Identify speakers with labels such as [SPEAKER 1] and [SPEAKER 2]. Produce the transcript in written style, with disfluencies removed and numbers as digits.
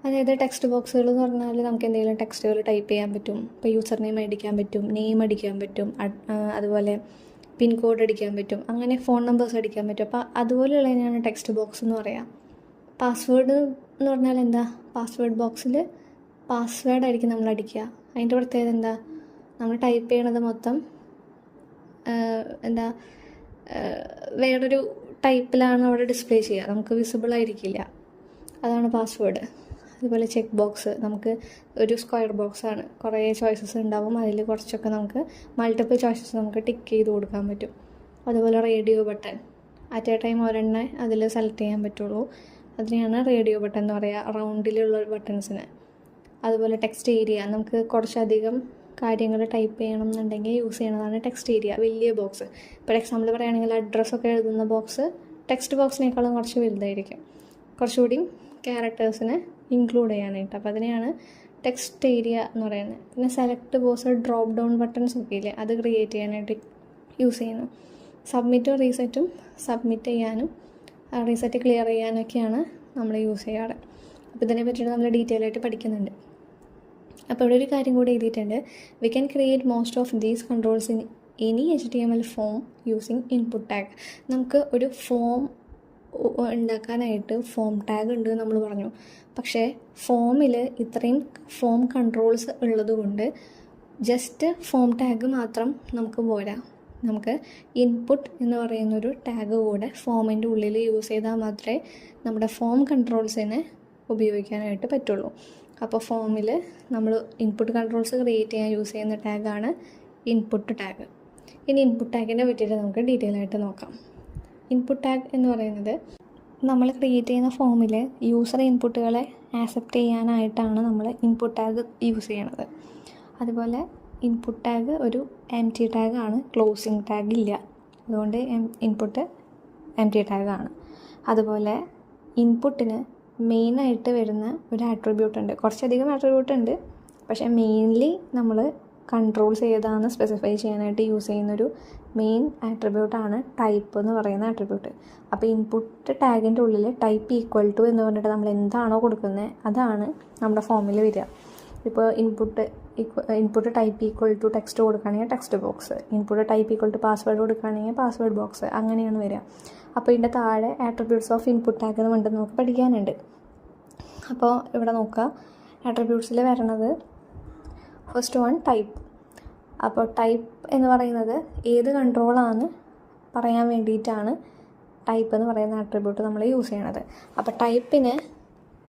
[SPEAKER 1] അതായത് ടെക്സ്റ്റ് ബോക്സുകൾ എന്ന് പറഞ്ഞാൽ നമുക്ക് എന്തെങ്കിലും ടെക്സ്റ്റുകൾ ടൈപ്പ് ചെയ്യാൻ പറ്റും. ഇപ്പോൾ യൂസർ നെയിം അടിക്കാൻ പറ്റും, നെയിം അടിക്കാൻ പറ്റും, അതുപോലെ പിൻ കോഡ് അടിക്കാൻ പറ്റും, അങ്ങനെ ഫോൺ നമ്പേഴ്സ് അടിക്കാൻ പറ്റും. അപ്പോൾ അതുപോലെയുള്ളതിനാണ് ടെക്സ്റ്റ് ബോക്സ് എന്ന് പറയാം. പാസ്വേഡ് എന്ന് പറഞ്ഞാൽ എന്താ? പാസ്വേഡ് ബോക്സിൽ പാസ്വേഡായിരിക്കും നമ്മൾ അടിക്കുക. അതിൻ്റെ പ്രത്യേകത എന്താ? നമ്മൾ ടൈപ്പ് ചെയ്യണത് മൊത്തം വേറൊരു ടൈപ്പിലാണ് അവിടെ ഡിസ്പ്ലേ ചെയ്യുക, നമുക്ക് വിസിബിൾ ആയിരിക്കില്ല. അതാണ് പാസ്വേഡ്. അതുപോലെ ചെക്ക് ബോക്സ് നമുക്ക് ഒരു സ്ക്വയർ ബോക്സാണ്, കുറേ ചോയ്സസ് ഉണ്ടാവും. അതിൽ കുറച്ചൊക്കെ നമുക്ക് മൾട്ടിപ്പിൾ ചോയ്സസ് നമുക്ക് ടിക്ക് ചെയ്ത് കൊടുക്കാൻ പറ്റും. അതുപോലെ radio button, at a time ഒരെണ്ണേ അതിൽ സെലക്ട് ചെയ്യാൻ പറ്റുള്ളൂ. അതിനെയാണ് റേഡിയോ ബട്ടൺ എന്ന് പറയുക, റൗണ്ടിലുള്ള ബട്ടൺസിന്. അതുപോലെ ടെക്സ്റ്റ് ഏരിയ, നമുക്ക് കുറച്ചധികം കാര്യങ്ങൾ ടൈപ്പ് ചെയ്യണം എന്നുണ്ടെങ്കിൽ യൂസ് ചെയ്യണതാണ് ടെക്സ്റ്റ് ഏരിയ, വലിയ ബോക്സ്. ഇപ്പോൾ എക്സാമ്പിൾ പറയുകയാണെങ്കിൽ അഡ്രസ്സൊക്കെ എഴുതുന്ന ബോക്സ് ടെക്സ്റ്റ് ബോക്സിനേക്കാളും കുറച്ച് വലുതായിരിക്കും, കുറച്ചുകൂടി ക്യാരക്ടേഴ്സിനെ ഇൻക്ലൂഡ് ചെയ്യാനായിട്ട്. അപ്പോൾ അതിനെയാണ് ടെക്സ്റ്റ് ഏരിയ എന്ന് പറയുന്നത്. പിന്നെ select box, drop down buttons ഒക്കെ ഇല്ലേ, അത് ക്രിയേറ്റ് ചെയ്യാനായിട്ട് യൂസ് ചെയ്യുന്നു. സബ്മിറ്റും റീസെറ്റും സബ്മിറ്റ് ചെയ്യാനും റീസെറ്റ് ക്ലിയർ ചെയ്യാനൊക്കെയാണ് നമ്മൾ യൂസ് ചെയ്യാറ്. അപ്പോൾ ഇതിനെ പറ്റിയിട്ട് നമ്മൾ ഡീറ്റെയിൽ ആയിട്ട് പഠിക്കുന്നുണ്ട്. അപ്പോൾ ഇവിടെ ഒരു കാര്യം കൂടി എഴുതിയിട്ടുണ്ട്. We can create most of these controls in any HTML form using input tag. നമുക്ക് ഒരു ഫോം ഉണ്ടാക്കാനായിട്ട് ഫോം ടാഗ് ഉണ്ട് നമ്മൾ പറഞ്ഞു. പക്ഷേ ഫോമിൽ ഇത്രയും ഫോം കൺട്രോൾസ് ഉള്ളത് കൊണ്ട് ജസ്റ്റ് ഫോം ടാഗ് മാത്രം നമുക്ക് പോരാ. നമുക്ക് ഇൻപുട്ട് എന്ന് പറയുന്നൊരു ടാഗ് കൂടെ ഫോമിൻ്റെ ഉള്ളിൽ യൂസ് ചെയ്താൽ മാത്രമേ നമ്മുടെ ഫോം കൺട്രോൾസിനെ ഉപയോഗിക്കാനായിട്ട് പറ്റുള്ളൂ. അപ്പോൾ ഫോമിൽ നമ്മൾ ഇൻപുട്ട് കൺട്രോൾസ് ക്രിയേറ്റ് ചെയ്യാൻ യൂസ് ചെയ്യുന്ന ടാഗാണ് ഇൻപുട്ട് ടാഗ്. ഇനി ഇൻപുട്ട് ടാഗിനെ പറ്റിയിട്ട് നമുക്ക് ഡീറ്റെയിൽ ആയിട്ട് നോക്കാം. ഇൻപുട്ട് ടാഗ് എന്ന് പറയുന്നത് നമ്മൾ ക്രിയേറ്റ് ചെയ്യുന്ന ഫോമിൽ യൂസർ ഇൻപുട്ടുകളെ ആക്സെപ്റ്റ് ചെയ്യാനായിട്ടാണ് നമ്മൾ ഇൻപുട്ട് ടാഗ് യൂസ് ചെയ്യണത്. അതുപോലെ ഇൻപുട്ട് ടാഗ് ഒരു എംപ്റ്റി ടാഗാണ്, ക്ലോസിങ് ടാഗ് ഇല്ല. അതുകൊണ്ട് ഇൻപുട്ട് എംപ്റ്റി ടാഗാണ്. അതുപോലെ ഇൻപുട്ടിന് മെയിനായിട്ട് വരുന്ന ഒരു ആട്രിബ്യൂട്ട് ഉണ്ട്, കുറച്ചധികം ആട്രിബ്യൂട്ട് ഉണ്ട്. പക്ഷേ മെയിൻലി നമ്മൾ കൺട്രോൾസ് ഏതാണെന്ന് സ്പെസിഫൈ ചെയ്യാനായിട്ട് യൂസ് ചെയ്യുന്നൊരു മെയിൻ ആട്രിബ്യൂട്ടാണ് ടൈപ്പ് എന്ന് പറയുന്ന ആട്രിബ്യൂട്ട്. അപ്പോൾ ഇൻപുട്ട് ടാഗിൻ്റെ ഉള്ളിൽ ടൈപ്പ് ഈക്വൽ ടു എന്ന് പറഞ്ഞിട്ട് നമ്മൾ എന്താണോ കൊടുക്കുന്നത് അതാണ് നമ്മുടെ ഫോമിൽ വരിക. ഇപ്പോൾ input type equal to text കൊടുക്കുകയാണെങ്കിൽ text box, input type equal to password കൊടുക്കുകയാണെങ്കിൽ പാസ്വേഡ് ബോക്സ്, അങ്ങനെയാണ് വരിക. അപ്പോൾ ഇതിൻ്റെ താഴെ ആട്രിബ്യൂട്ട്സ് ഓഫ് ഇൻപുട്ട് ടാഗ് എന്ന് പറഞ്ഞിട്ട് നമുക്ക് പഠിക്കാനുണ്ട്. അപ്പോൾ ഇവിടെ നോക്കുക, ആട്രിബ്യൂട്ട്സിൽ വരണത് ഫസ്റ്റ് വൺ ടൈപ്പ്. അപ്പോൾ ടൈപ്പ് എന്ന് പറയുന്നത് ഏത് കൺട്രോളാണ് പറയാൻ വേണ്ടിയിട്ടാണ് ടൈപ്പ് എന്ന് പറയുന്ന ആട്രിബ്യൂട്ട് നമ്മൾ യൂസ് ചെയ്യണത്. അപ്പോൾ ടൈപ്പിന്